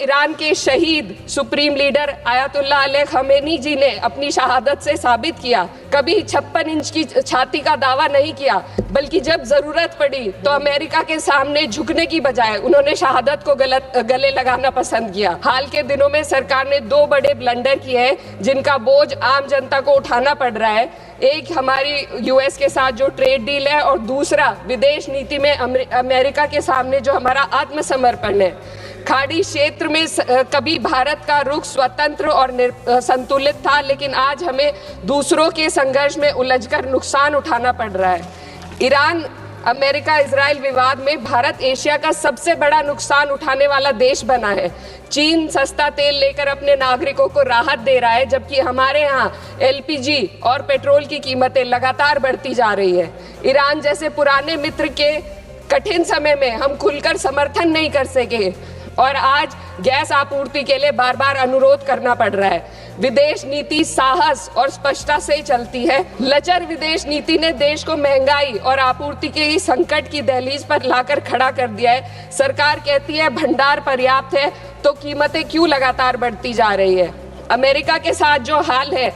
Iran के शहीद supreme leader Ayatollah Ali Khamenei ji ने अपनी शहादत से साबित किया। कभी 56 इंच की छाती का दावा नहीं किया, बल्कि जब जरूरत पड़ी तो अमेरिका के सामने झुकने की बजाय उन्होंने शहादत को गले लगाना पसंद किया। हाल के दिनों में सरकार ने 2 बड़े ब्लंडर किए हैं जिनका बोझ आम जनता को उठाना पड़ रहा है। एक हमारी यूएस के साथ जो ट्रेड डील है और दूसरा विदेश नीति में अमेरिका के सामने जो हमारा आत्मसमर्पण है। खाड़ी क्षेत्र में कभी भारत का रुख स्वतंत्र और संतुलित था, लेकिन आज हमें दूसरों के संघर्ष में उलझकर नुकसान उठाना पड़ रहा है। ईरान अमेरिका इजराइल विवाद में भारत एशिया का सबसे बड़ा नुकसान उठाने वाला देश बना है। चीन सस्ता तेल लेकर अपने नागरिकों को राहत दे रहा है, जबकि हमारे यहाँ एलपीजी और पेट्रोल की कीमतें लगातार बढ़ती जा रही है। ईरान जैसे पुराने मित्र के कठिन समय में हम खुलकर समर्थन नहीं कर सके और आज गैस आपूर्ति के लिए बार बार अनुरोध करना पड़ रहा है। विदेश नीति साहस और स्पष्टता से चलती है। लचर विदेश नीति ने देश को महंगाई और आपूर्ति के संकट की दहलीज पर लाकर खड़ा कर दिया है। सरकार कहती है भंडार पर्याप्त है, तो कीमतें क्यों लगातार बढ़ती जा रही है। अमेरिका के साथ जो हाल है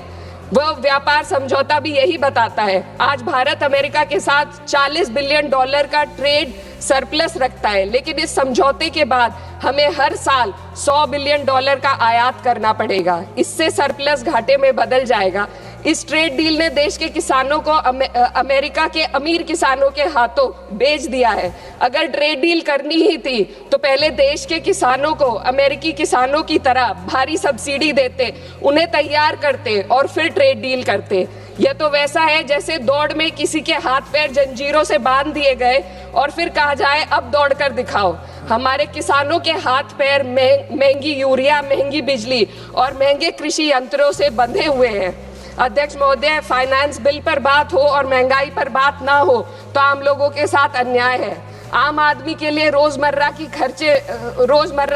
वह व्यापार समझौता भी यही बताता है। आज भारत अमेरिका के साथ $40 बिलियन का ट्रेड सरप्लस रखता है, लेकिन इस समझौते के बाद हमें हर साल $100 बिलियन का आयात करना पड़ेगा। इससे सरप्लस घाटे में बदल जाएगा। इस ट्रेड डील ने देश के किसानों को अमेरिका के अमीर किसानों के हाथों बेच दिया है। अगर ट्रेड डील करनी ही थी तो पहले देश के किसानों को अमेरिकी किसानों की तरह भारी सब्सिडी देते, उन्हें तैयार करते और फिर ट्रेड डील करते। यह तो वैसा है जैसे दौड़ में किसी के हाथ पैर जंजीरों से बांध दिए गए और फिर कहा जाए अब दौड़ कर दिखाओ। हमारे किसानों के हाथ पैर महंगी यूरिया, महंगी बिजली और महंगे कृषि यंत्रों से बंधे हुए हैं। अध्यक्ष महोदय, फाइनेंस बिल पर बात हो और महंगाई पर बात ना हो तो आम लोगों के साथ अन्याय है। आम आदमी के लिए रोजमर्रा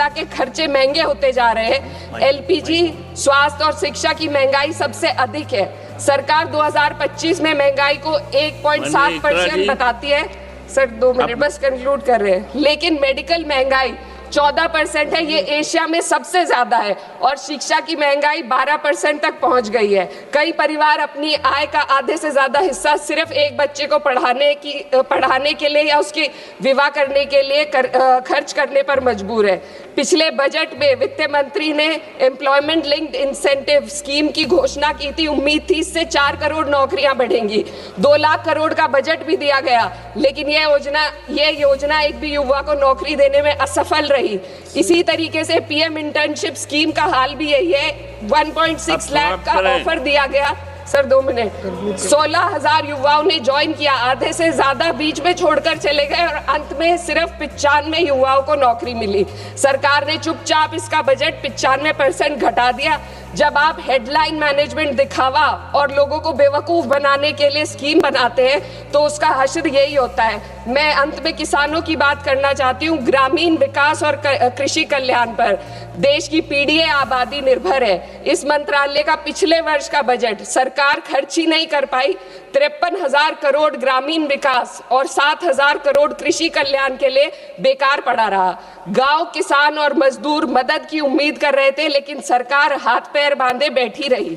के खर्चे महंगे होते जा रहे हैं। एलपीजी, स्वास्थ्य और शिक्षा की महंगाई सबसे अधिक है। सरकार 2025 में महंगाई को 1.7% बताती है। सर 2 मिनट बस कंक्लूड कर रहे हैं। लेकिन मेडिकल महंगाई 14% है, ये एशिया में सबसे ज्यादा है और शिक्षा की महंगाई 12% तक पहुंच गई है। कई परिवार अपनी आय का आधे से ज्यादा हिस्सा सिर्फ एक बच्चे को पढ़ाने के लिए या उसकी विवाह करने के लिए खर्च करने पर मजबूर है। पिछले बजट में वित्त मंत्री ने एम्प्लॉयमेंट लिंक्ड इंसेंटिव स्कीम की घोषणा की थी। उम्मीद थी इससे 4 करोड़ नौकरियां बढ़ेंगी। 2 लाख करोड़ का बजट भी दिया गया, लेकिन ये योजना एक भी युवा को नौकरी देने में असफल रही। इसी तरीके से पीएम इंटर्नशिप स्कीम का हाल भी यही है। 1.6 लाख का ऑफर दिया गया। Sir 2 minute. 16,000 युवाओं ने ज्वाइन किया, आधे से ज्यादा बीच में छोड़कर चले गए और अंत में सिर्फ 95 युवाओं को नौकरी मिली। सरकार ने चुपचाप इसका बजट 95% घटा दिया। जब आप हेडलाइन मैनेजमेंट, दिखावा और लोगों को बेवकूफ बनाने के लिए स्कीम बनाते हैं तो उसका हश्र यही होता है। मैं अंत में किसानों की बात करना चाहती हूँ। ग्रामीण विकास और कृषि कल्याण पर देश की पीढ़ी आबादी निर्भर है। इस मंत्रालय का पिछले वर्ष का बजट सरकार खर्च ही नहीं कर पाई। 53,000 करोड़ ग्रामीण विकास और 7,000 करोड़ कृषि कल्याण के लिए बेकार पड़ा रहा। गांव, किसान और मजदूर मदद की उम्मीद कर रहे थे, लेकिन सरकार हाथ पैर बांधे बैठी रही।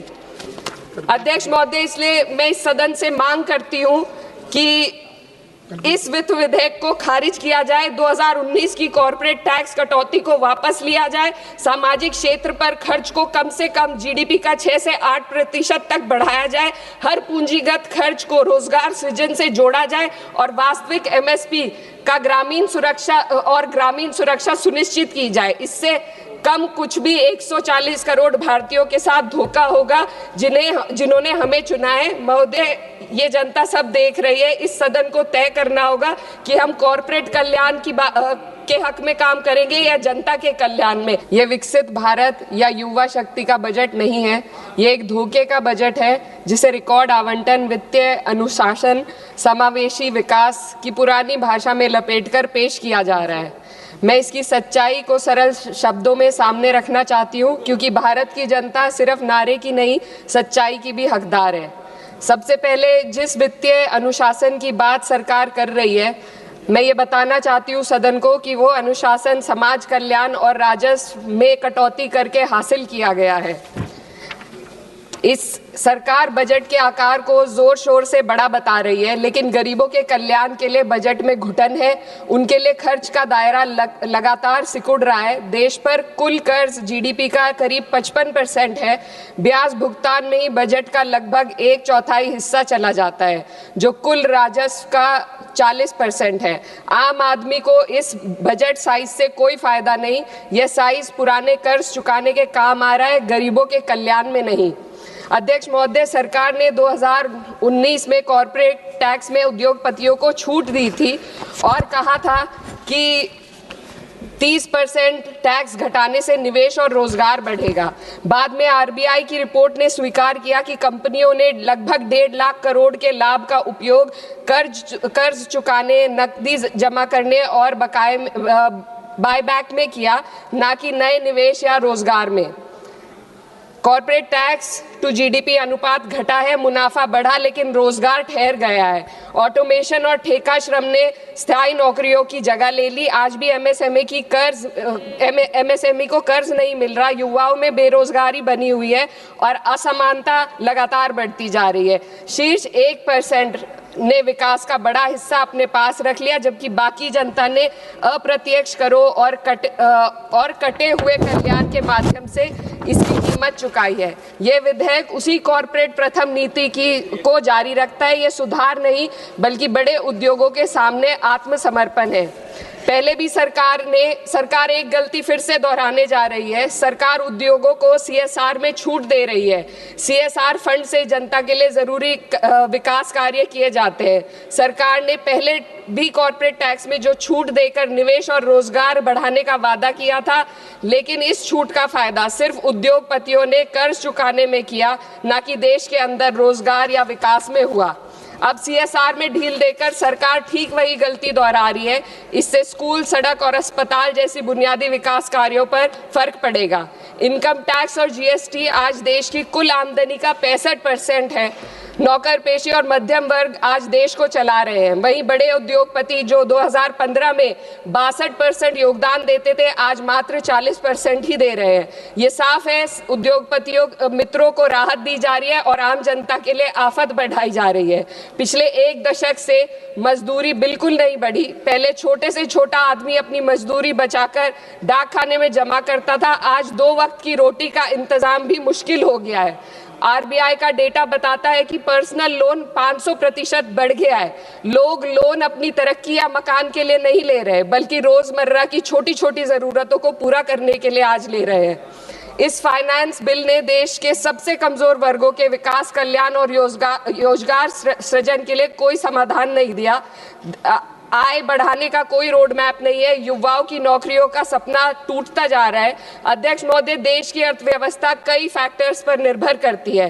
अध्यक्ष महोदय, इसलिए मैं इस सदन से मांग करती हूं कि इस वित्त विधेयक को खारिज किया जाए। 2019 की कॉर्पोरेट टैक्स कटौती को वापस लिया जाए। सामाजिक क्षेत्र पर खर्च को कम से कम जीडीपी का 6 से 8% तक बढ़ाया जाए। हर पूंजीगत खर्च को रोजगार सृजन से जोड़ा जाए और वास्तविक एमएसपी का ग्रामीण सुरक्षा सुनिश्चित की जाए। इससे कम कुछ भी 140 करोड़ भारतीयों के साथ धोखा होगा जिन्होंने हमें चुना है। महोदय, ये जनता सब देख रही है। इस सदन को तय करना होगा कि हम कॉर्पोरेट कल्याण के हक में काम करेंगे या जनता के कल्याण में। ये विकसित भारत या युवा शक्ति का बजट नहीं है, ये एक धोखे का बजट है जिसे रिकॉर्ड आवंटन, वित्तीय अनुशासन, समावेशी विकास की पुरानी भाषा में लपेटकर पेश किया जा रहा है। मैं इसकी सच्चाई को सरल शब्दों में सामने रखना चाहती हूँ, क्योंकि भारत की जनता सिर्फ नारे की नहीं, सच्चाई की भी हकदार है। सबसे पहले जिस वित्तीय अनुशासन की बात सरकार कर रही है, मैं ये बताना चाहती हूँ सदन को कि वो अनुशासन समाज कल्याण और राजस्व में कटौती करके हासिल किया गया है। इस सरकार बजट के आकार को जोर शोर से बड़ा बता रही है, लेकिन गरीबों के कल्याण के लिए बजट में घुटन है। उनके लिए खर्च का दायरा लगातार सिकुड़ रहा है। देश पर कुल कर्ज जीडीपी का करीब 55% है। ब्याज भुगतान में ही बजट का लगभग 1/4 हिस्सा चला जाता है, जो कुल राजस्व का 40% है। आम आदमी को इस बजट साइज से कोई फायदा नहीं। यह साइज पुराने कर्ज चुकाने के काम आ रहा है, गरीबों के कल्याण में नहीं। अध्यक्ष महोदय, सरकार ने 2019 में कॉर्पोरेट टैक्स में उद्योगपतियों को छूट दी थी और कहा था कि 30% टैक्स घटाने से निवेश और रोजगार बढ़ेगा। बाद में आरबीआई की रिपोर्ट ने स्वीकार किया कि कंपनियों ने लगभग 1.5 लाख करोड़ के लाभ का उपयोग कर्ज चुकाने, नकदी जमा करने और बकाये बायबैक में किया, ना कि नए निवेश या रोजगार में। कॉर्पोरेट टैक्स टू जीडीपी अनुपात घटा है, मुनाफा बढ़ा, लेकिन रोजगार ठहर गया है। ऑटोमेशन और ठेका श्रम ने स्थायी नौकरियों की जगह ले ली। आज भी एमएसएमई को कर्ज नहीं मिल रहा। युवाओं में बेरोजगारी बनी हुई है और असमानता लगातार बढ़ती जा रही है। शीर्ष 1% ने विकास का बड़ा हिस्सा अपने पास रख लिया, जबकि बाकी जनता ने अप्रत्यक्ष करों और कटे हुए कल्याण के माध्यम से इसकी कीमत चुकाई है। यह विधेयक उसी कॉर्पोरेट प्रथम नीति को जारी रखता है। यह सुधार नहीं, बल्कि बड़े उद्योगों के सामने आत्मसमर्पण है। पहले भी सरकार एक गलती फिर से दोहराने जा रही है। सरकार उद्योगों को सीएसआर में छूट दे रही है। सीएसआर फंड से जनता के लिए जरूरी विकास कार्य किए जाते हैं। सरकार ने पहले भी कॉर्पोरेट टैक्स में जो छूट देकर निवेश और रोजगार बढ़ाने का वादा किया था, लेकिन इस छूट का फायदा सिर्फ उद्योगपतियों ने कर्ज चुकाने में किया, ना कि देश के अंदर रोजगार या विकास में हुआ। अब सीएसआर में ढील देकर सरकार ठीक वही गलती दोहरा रही है। इससे स्कूल, सड़क और अस्पताल जैसी बुनियादी विकास कार्यों पर फर्क पड़ेगा। इनकम टैक्स और जीएसटी आज देश की कुल आमदनी का 65% है। नौकर पेशी और मध्यम वर्ग आज देश को चला रहे हैं। वहीं बड़े उद्योगपति जो 2015 में 62% योगदान देते थे, आज मात्र 40% ही दे रहे हैं। ये साफ है, उद्योगपतियों मित्रों को राहत दी जा रही है और आम जनता के लिए आफत बढ़ाई जा रही है। पिछले 1 दशक से मजदूरी बिल्कुल नहीं बढ़ी। पहले छोटे से छोटा आदमी अपनी मजदूरी बचाकर डाक खाने में जमा करता था। आज 2 वक्त की रोटी का इंतजाम भी मुश्किल हो गया है। आरबीआई का डेटा बताता है कि पर्सनल लोन 500% बढ़ गया है। लोग लोन अपनी तरक्की या मकान के लिए नहीं ले रहे, बल्कि रोजमर्रा की छोटी छोटी जरूरतों को पूरा करने के लिए आज ले रहे हैं। इस फाइनेंस बिल ने देश के सबसे कमजोर वर्गों के विकास, कल्याण और रोजगार सृजन के लिए कोई समाधान नहीं दिया। आय बढ़ाने का कोई रोड मैप नहीं है। युवाओं की नौकरियों का सपना टूटता जा रहा है। अध्यक्ष महोदय, देश की अर्थव्यवस्था कई फैक्टर्स पर निर्भर करती है।